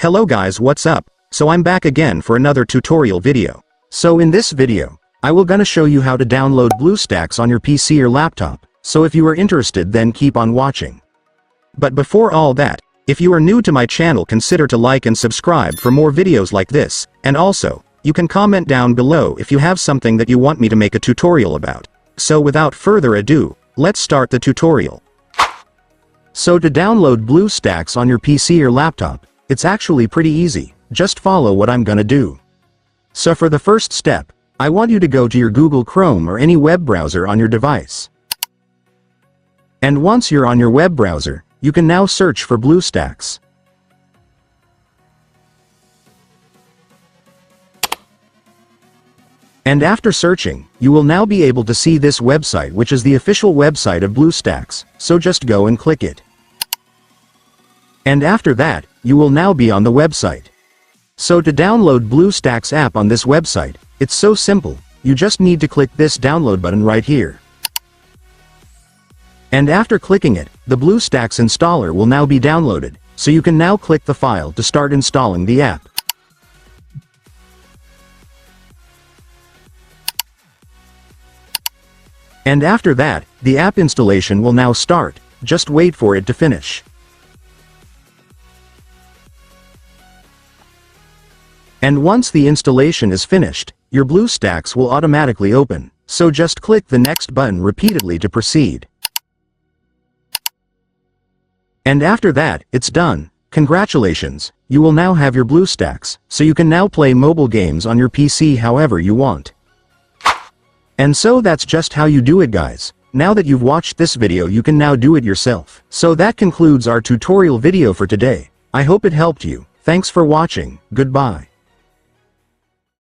Hello guys, what's up? So I'm back again for another tutorial video. So in this video, I will gonna show you how to download Bluestacks on your PC or laptop. So if you are interested, then keep on watching. But before all that, if you are new to my channel, consider to like and subscribe for more videos like this, and also, you can comment down below if you have something that you want me to make a tutorial about. So without further ado, let's start the tutorial. So to download Bluestacks on your PC or laptop, it's actually pretty easy. Just follow what I'm gonna do. So for the first step, I want you to go to your Google Chrome or any web browser on your device. And once you're on your web browser, you can now search for Bluestacks. And after searching, you will now be able to see this website, which is the official website of Bluestacks, so just go and click it. And after that, you will now be on the website. So to download Bluestacks app on this website, it's so simple, you just need to click this download button right here. And after clicking it, the Bluestacks installer will now be downloaded, so you can now click the file to start installing the app. And after that, the app installation will now start, just wait for it to finish. And once the installation is finished, your Bluestacks will automatically open, so just click the next button repeatedly to proceed. And after that, it's done. Congratulations, you will now have your Bluestacks, so you can now play mobile games on your PC however you want. And so that's just how you do it, guys. Now that you've watched this video, you can now do it yourself. So that concludes our tutorial video for today. I hope it helped you. Thanks for watching. Goodbye.